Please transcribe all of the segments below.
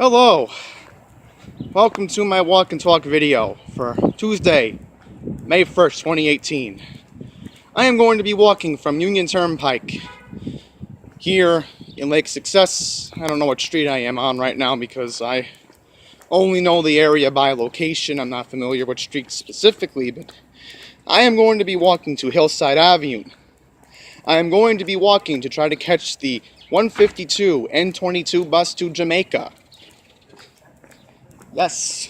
Hello, welcome to my walk and talk video for Tuesday, May 1st, 2018. I am going to be walking from Union Turnpike here in Lake Success. I don't know what street I am on right now because I only know the area by location. I'm not familiar with streets specifically, but I am going to be walking to Hillside Avenue. I am going to be walking to try to catch the 152 N22 bus to Jamaica. Yes,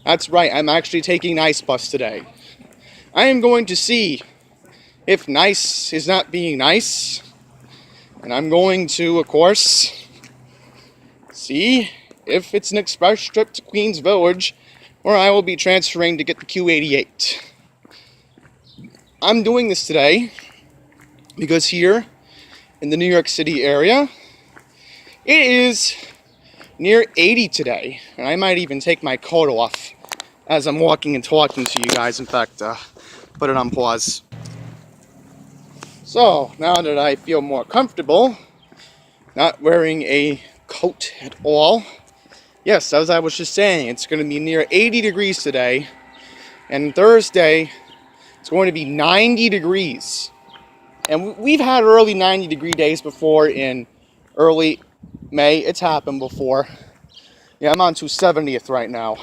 that's right, I'm actually taking Nice bus today. I am going to see if Nice is not being nice, and I'm going to, of course, see if it's an express trip to Queens Village, where I will be transferring to get the Q88. I'm doing this today because here in the New York City area, it is near 80 today, and I might even take my coat off as I'm walking and talking to you guys. In fact, put it on pause. So, now that I feel more comfortable, not wearing a coat at all, yes, as I was just saying, it's going to be near 80 degrees today, and Thursday, it's going to be 90 degrees. And we've had early 90 degree days before in early May. It's happened before. Yeah, I'm on 270th right now.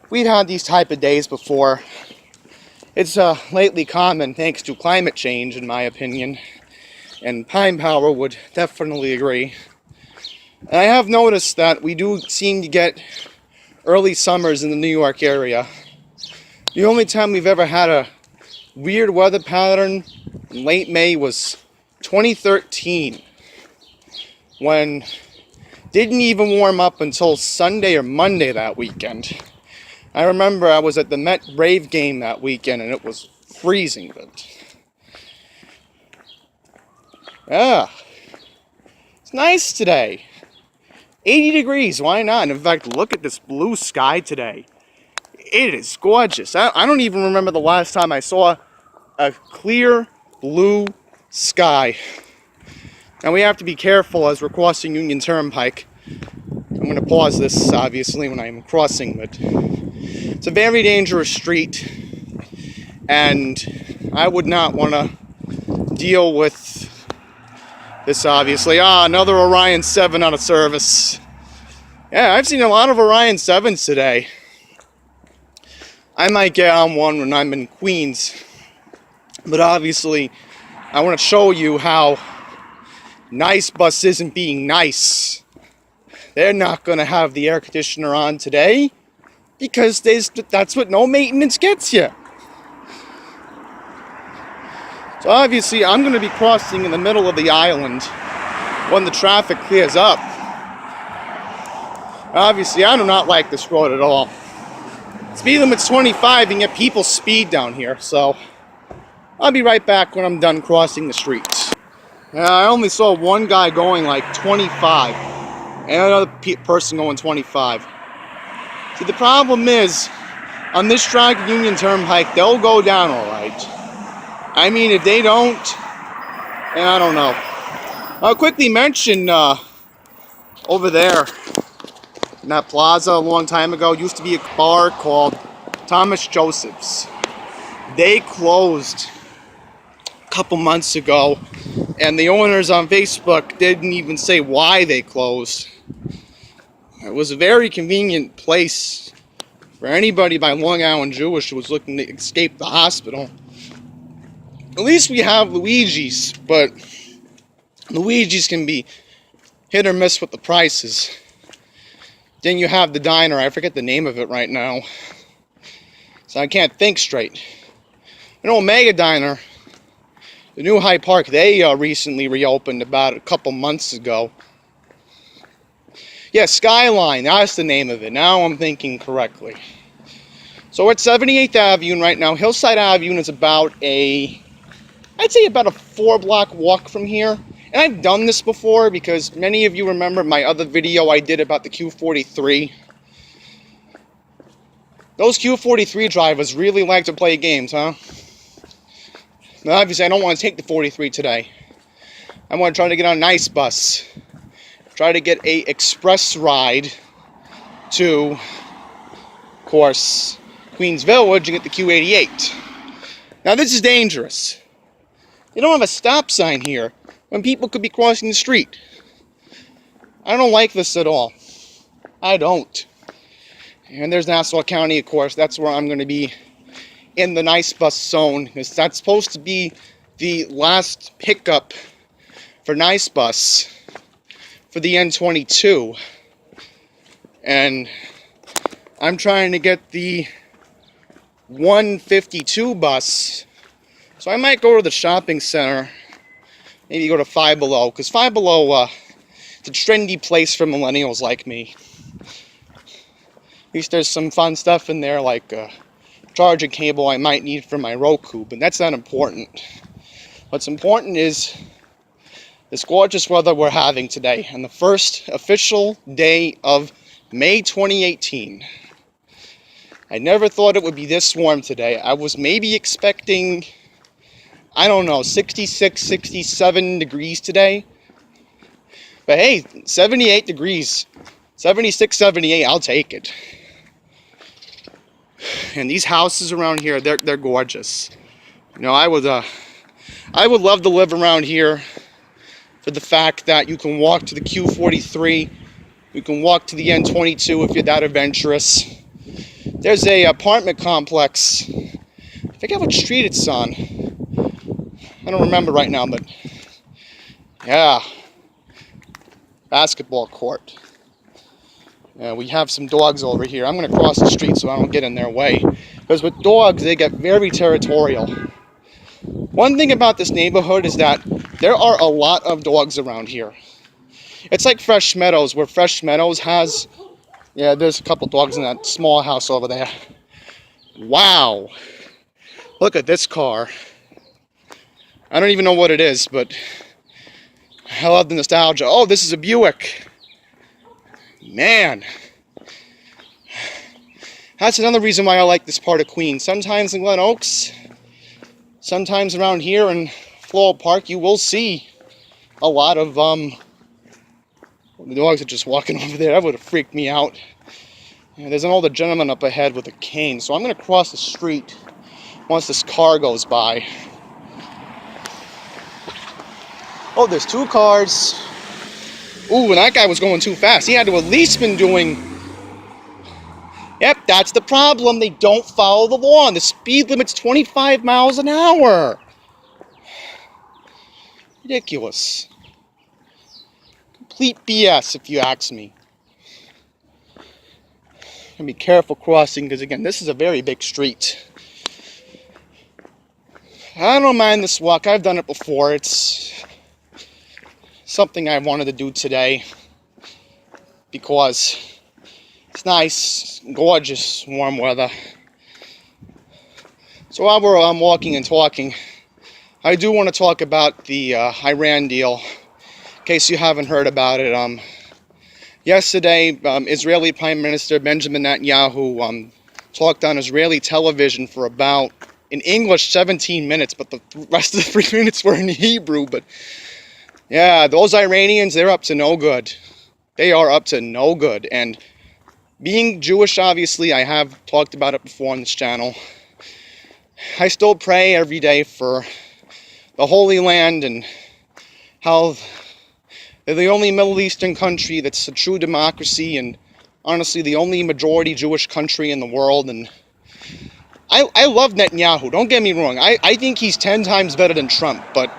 We've had these type of days before. It's lately common thanks to climate change, in my opinion. And Pine Power would definitely agree. And I have noticed that we do seem to get early summers in the New York area. The only time we've ever had a weird weather pattern in late May was 2013. When didn't even warm up until Sunday or Monday that weekend. I remember I was at the Met Brave game that weekend and it was freezing. But yeah, it's nice today. 80 degrees, why not? And in fact, look at this blue sky today. It is gorgeous. I don't even remember the last time I saw a clear blue sky. Now we have to be careful as we're crossing Union Turnpike. I'm going to pause this, obviously, when I'm crossing, but it's a very dangerous street, and I would not want to deal with this, obviously. Another Orion 7 out of service. Yeah, I've seen a lot of Orion 7s today. I might get on one when I'm in Queens, but obviously, I want to show you how Nice bus isn't being nice. They're not going to have the air conditioner on today because that's what no maintenance gets you. So obviously I'm going to be crossing in the middle of the island when the traffic clears up. Obviously I do not like this road at all. Speed limit's 25 and yet people speed down here. So I'll be right back when I'm done crossing the street. I only saw one guy going like 25 and another person going 25. See, the problem is, on this track at Union Turnpike, they'll go down all right. I mean, if they don't, and I don't know. I'll quickly mention over there in that plaza a long time ago, used to be a bar called Thomas Joseph's. They closed a couple months ago. And the owners on Facebook didn't even say why they closed. It was a very convenient place for anybody by Long Island Jewish who was looking to escape the hospital. At least we have Luigi's, but Luigi's can be hit or miss with the prices. Then you have the diner, I forget the name of it right now, so I can't think straight. Omega Diner, the new Hyde Park, they recently reopened about a couple months ago. Yeah, Skyline, that's the name of it. Now I'm thinking correctly. So we're at 78th Avenue right now. Hillside Avenue is about I'd say about a 4-block walk from here. And I've done this before because many of you remember my other video I did about the Q43. Those Q43 drivers really like to play games, huh? Now, obviously, I don't want to take the 43 today. I want to try to get on a nice bus. try to get a express ride to, of course, Queens Village and get the Q88. Now this is dangerous. They don't have a stop sign here when people could be crossing the street. I don't like this at all. I don't. And there's Nassau County, of course. That's where I'm going to be in the nice bus zone, because that's supposed to be the last pickup for nice bus for the N22. And I'm trying to get the 152 bus, so I might go to the shopping center, maybe go to Five Below, because Five Below, it's a trendy place for millennials like me. At least there's some fun stuff in there, like a charging cable I might need for my Roku, but that's not important. What's important is this gorgeous weather we're having today, on the first official day of May 2018. I never thought it would be this warm today. I was maybe expecting, I don't know, 66, 67 degrees today. But hey, 78 degrees, 76, 78, I'll take it. And these houses around here, they're gorgeous. You know, I would love to live around here for the fact that you can walk to the Q43, you can walk to the N22 if you're that adventurous. There's a apartment complex, I forget what street it's on. I don't remember right now, but yeah, basketball court. We have some dogs over here. I'm going to cross the street so I don't get in their way, because with dogs, they get very territorial. One thing about this neighborhood is that there are a lot of dogs around here. It's like Fresh Meadows, where Fresh Meadows has, yeah, there's a couple dogs in that small house over there. Wow. Look at this car. I don't even know what it is, but I love the nostalgia. Oh, this is a Buick. Man. That's another reason why I like this part of Queens. Sometimes in Glen Oaks, sometimes around here in Floral Park, you will see a lot of, the dogs are just walking over there. That would have freaked me out. And there's an older gentleman up ahead with a cane, so I'm going to cross the street once this car goes by. Oh, there's two cars. Ooh, and that guy was going too fast. He had to at least been doing... Yep, that's the problem. They don't follow the law. And the speed limit's 25 miles an hour. Ridiculous. Complete BS, if you ask me. And be careful crossing, because again, this is a very big street. I don't mind this walk. I've done it before. It's something I wanted to do today because it's nice, gorgeous, warm weather. So while we're walking and talking, I do want to talk about the Iran deal, in case you haven't heard about it. Yesterday, Israeli Prime Minister Benjamin Netanyahu talked on Israeli television for about, in English, 17 minutes, but the rest of the 3 minutes were in Hebrew. But yeah, those Iranians, they're up to no good. They are up to no good. And being Jewish, obviously, I have talked about it before on this channel. I still pray every day for the Holy Land and how they're the only Middle Eastern country that's a true democracy, and honestly the only majority Jewish country in the world. And I love Netanyahu, don't get me wrong. I think he's 10 times better than Trump, but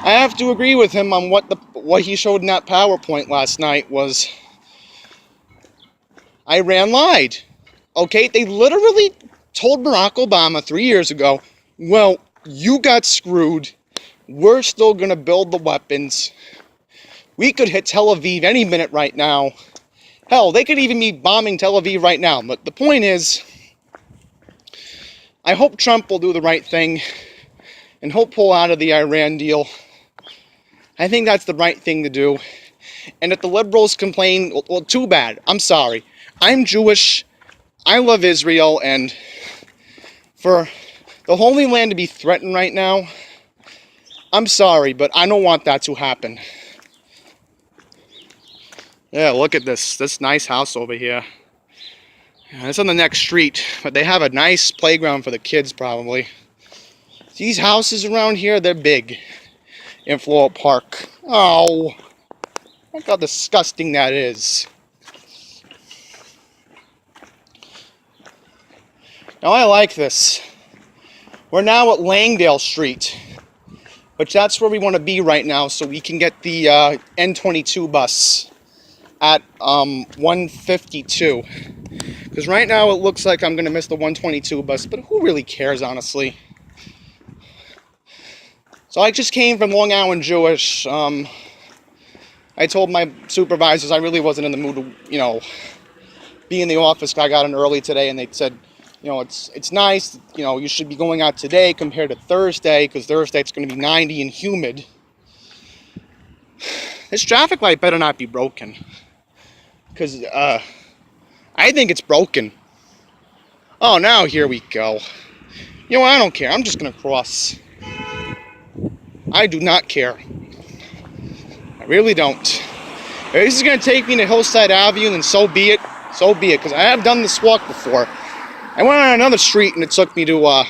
I have to agree with him on what he showed in that PowerPoint last night was Iran lied. Okay, they literally told Barack Obama 3 years ago, well, you got screwed. We're still going to build the weapons. We could hit Tel Aviv any minute right now. Hell, they could even be bombing Tel Aviv right now. But the point is, I hope Trump will do the right thing and he'll pull out of the Iran deal. I think that's the right thing to do. And if the liberals complain, well, too bad. I'm sorry. I'm Jewish. I love Israel. And for the Holy Land to be threatened right now, I'm sorry, but I don't want that to happen. Yeah, look at this nice house over here. It's on the next street, but they have a nice playground for the kids probably. These houses around here, they're big in Floral Park. Oh, look how disgusting that is. Now I like this. We're now at Langdale Street, which that's where we want to be right now so we can get the N22 bus at 1:52. Because right now it looks like I'm going to miss the 122 bus, but who really cares, honestly? So I just came from Long Island Jewish. I told my supervisors I really wasn't in the mood to, be in the office. I got in early today, and they said, it's nice. You should be going out today compared to Thursday, because Thursday it's going to be 90 and humid. This traffic light better not be broken, because I think it's broken. Oh, now here we go. I don't care. I'm just going to cross. I do not care. I really don't. If this is going to take me to Hillside Avenue, then so be it. So be it, because I have done this walk before. I went on another street and it took me to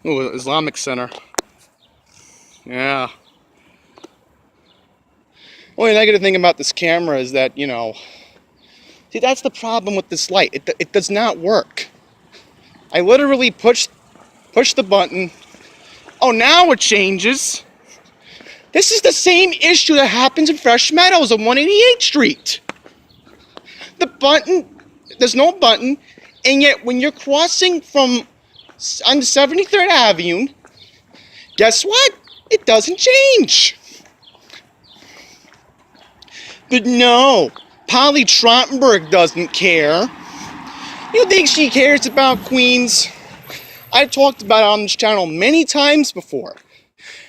Islamic Center. Yeah. Only negative thing about this camera is that, see, that's the problem with this light. It does not work. I literally push the button. Oh, now it changes. This is the same issue that happens in Fresh Meadows on 188th Street. The button, there's no button, and yet when you're crossing on 73rd Avenue, guess what? It doesn't change. But no, Polly Trottenberg doesn't care. You think she cares about Queens? I've talked about it on this channel many times before.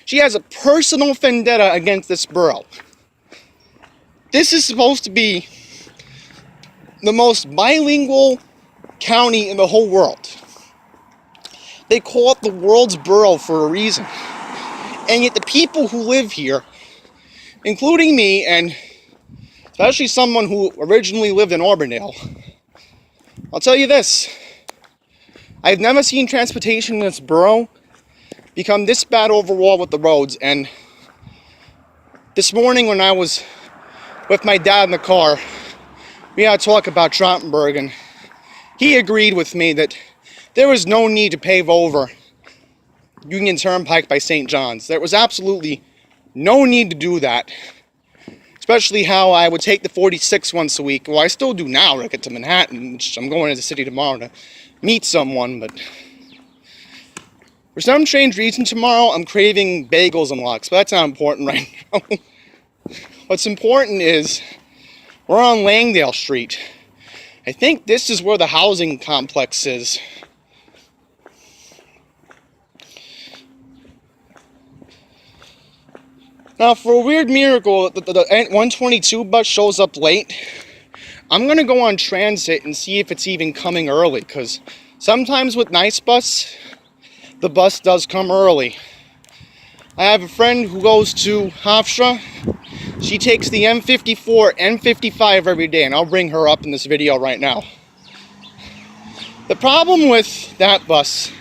She has a personal vendetta against this borough. This is supposed to be the most bilingual county in the whole world. They call it the world's borough for a reason. And yet the people who live here, including me, and especially someone who originally lived in Auburndale, I'll tell you this. I've never seen transportation in this borough become this bad overall with the roads. And this morning when I was with my dad in the car, we had to talk about Trottenberg, and he agreed with me that there was no need to pave over Union Turnpike by St. John's. There was absolutely no need to do that. Especially how I would take the 46 once a week. Well, I still do now when I get to Manhattan. I'm going to the city tomorrow to meet someone, but for some strange reason tomorrow, I'm craving bagels and lox, but that's not important right now. What's important is we're on Langdale Street. I think this is where the housing complex is. Now, for a weird miracle, the 122 bus shows up late. I'm going to go on transit and see if it's even coming early, because sometimes with Nice Bus, the bus does come early. I have a friend who goes to Hofstra. She takes the M54, N55 every day, and I'll bring her up in this video right now. The problem with that bus,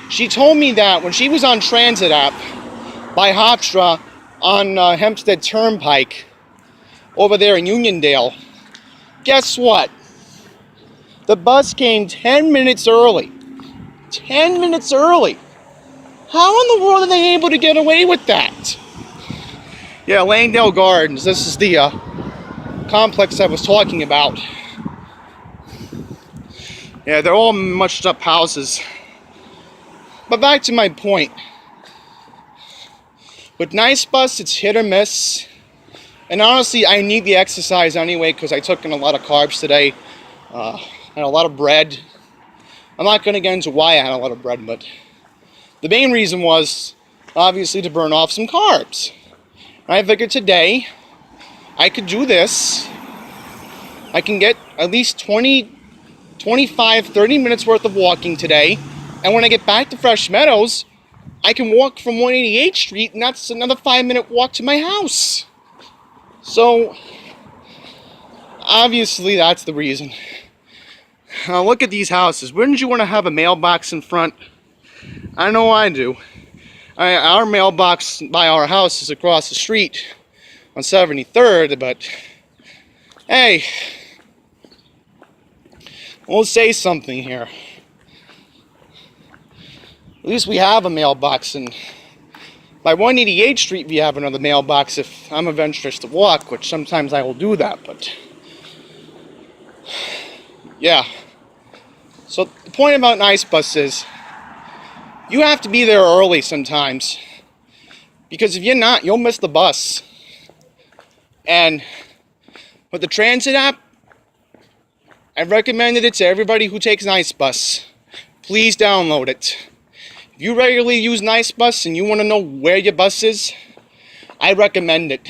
she told me that when she was on Transit app by Hofstra on Hempstead Turnpike over there in Uniondale, guess what? The bus came 10 minutes early. 10 minutes early. How in the world are they able to get away with that? Yeah, Langdale Gardens. This is the complex I was talking about. Yeah, they're all mushed up houses. But back to my point. With Nice Bus, it's hit or miss. And honestly, I need the exercise anyway because I took in a lot of carbs today. And a lot of bread. I'm not going to get into why I had a lot of bread, but the main reason was obviously to burn off some carbs. And I figured today I could do this. I can get at least 20, 25, 30 minutes worth of walking today. And when I get back to Fresh Meadows, I can walk from 188th Street, and that's another 5-minute walk to my house. So, obviously, that's the reason. Now, look at these houses. Wouldn't you want to have a mailbox in front? I know I do. Our mailbox by our house is across the street on 73rd, but hey, we'll say something here. At least we have a mailbox, and by 188th Street we have another mailbox if I'm adventurous to walk, which sometimes I will do that, but yeah. So the point about Nice Bus is you have to be there early sometimes, because if you're not, you'll miss the bus. And with the transit app, I've recommended it to everybody who takes Nice Bus. Please download it. If you regularly use Nice Bus and you want to know where your bus is, I recommend it.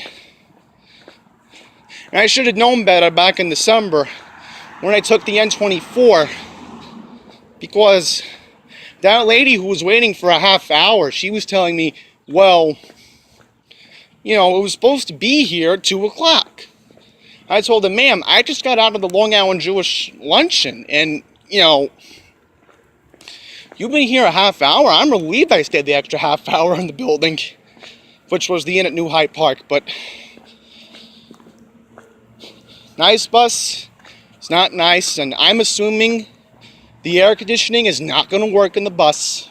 And I should have known better back in December when I took the N24, because that lady who was waiting for a half hour, she was telling me, well, you know, it was supposed to be here at 2 o'clock. I told her, ma'am, I just got out of the Long Island Jewish luncheon, and, you know, you've been here a half hour. I'm relieved I stayed the extra half hour in the building, which was the Inn at New Hyde Park, but Nice Bus, it's not nice, and I'm assuming the air conditioning is not going to work in the bus,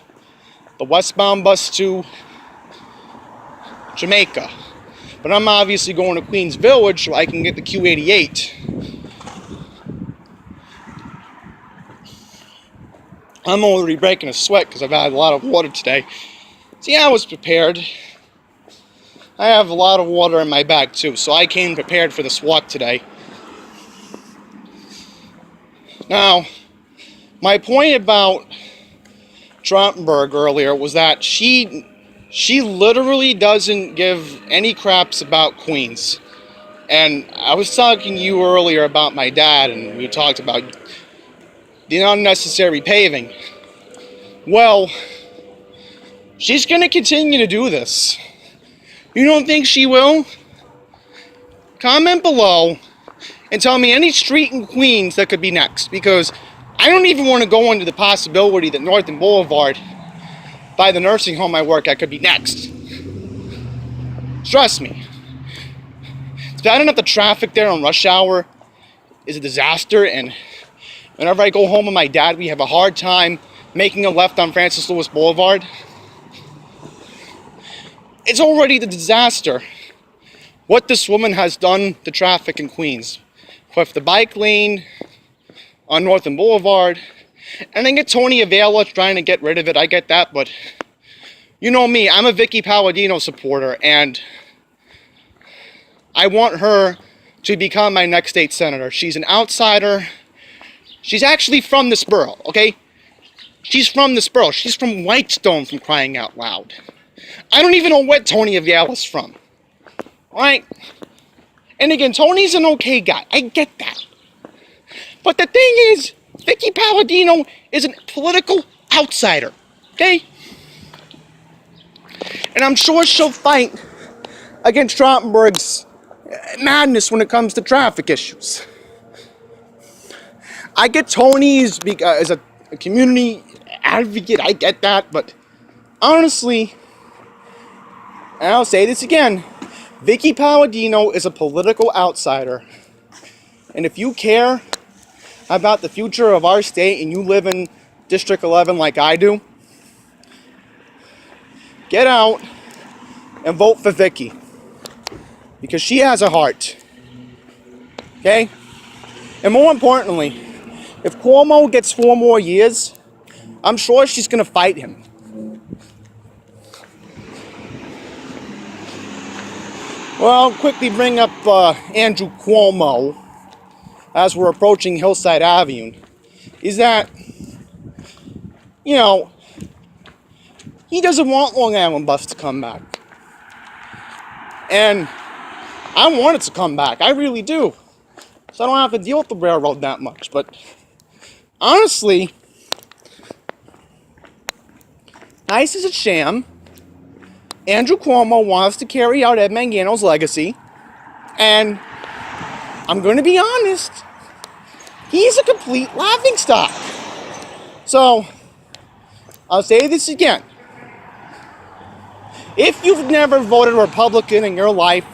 the westbound bus to Jamaica. But I'm obviously going to Queens Village so I can get the Q88. I'm already breaking a sweat because I've had a lot of water today. See, I was prepared. I have a lot of water in my bag too, so I came prepared for this walk today. Now, my point about Trumpenberg earlier was that she literally doesn't give any craps about Queens. And I was talking to you earlier about my dad, and we talked about the unnecessary paving. Well, she's going to continue to do this. You don't think she will? Comment below and tell me any street in Queens that could be next, because I don't even want to go into the possibility that North and Boulevard, by the nursing home I work at, could be next. Trust me. It's bad enough the traffic there on rush hour is a disaster, and whenever I go home with my dad, we have a hard time making a left on Francis Lewis Boulevard. It's already the disaster what this woman has done to traffic in Queens. With the bike lane on North and Boulevard, and I get Tony Avila trying to get rid of it. I get that, but you know me, I'm a Vicky Palladino supporter, and I want her to become my next state senator. She's an outsider. She's actually from this borough, okay? She's from this borough. She's from Whitestone, from crying out loud. I don't even know where Tony Avila's from. All right? And again, Tony's an okay guy. I get that. But the thing is, Vicky Palladino is a political outsider, okay? And I'm sure she'll fight against Trumpenberg's madness when it comes to traffic issues. I get Tony as a community advocate, I get that, but honestly, and I'll say this again, Vicky Palladino is a political outsider. And if you care about the future of our state and you live in District 11 like I do, get out and vote for Vicky, because she has a heart. Okay? And more importantly, if Cuomo gets 4 more years, I'm sure she's going to fight him. Well, I'll quickly bring up Andrew Cuomo as we're approaching Hillside Avenue. Is that, you know, he doesn't want Long Island Bus to come back. And I want it to come back. I really do. So I don't have to deal with the railroad that much. But honestly, ICE is a sham. Andrew Cuomo wants to carry out Ed Mangano's legacy. And I'm going to be honest, he's a complete laughingstock. So, I'll say this again. If you've never voted Republican in your life,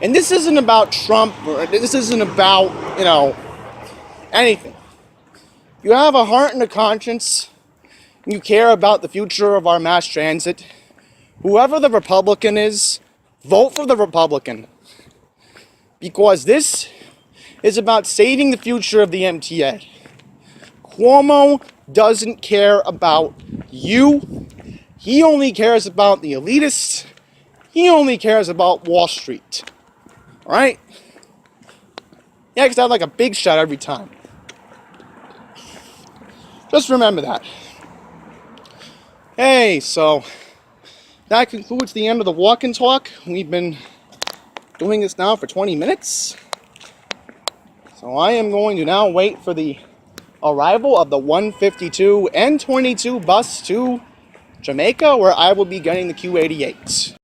and this isn't about Trump, or this isn't about, anything. You have a heart and a conscience, and you care about the future of our mass transit, whoever the Republican is, vote for the Republican. Because this is about saving the future of the MTA. Cuomo doesn't care about you. He only cares about the elitists. He only cares about Wall Street. Alright? Yeah, because I have like a big shot every time. Just remember that. Hey, so that concludes the end of the walk and talk. We've been doing this now for 20 minutes. So I am going to now wait for the arrival of the 152 and 22 bus to Jamaica, where I will be getting the Q88.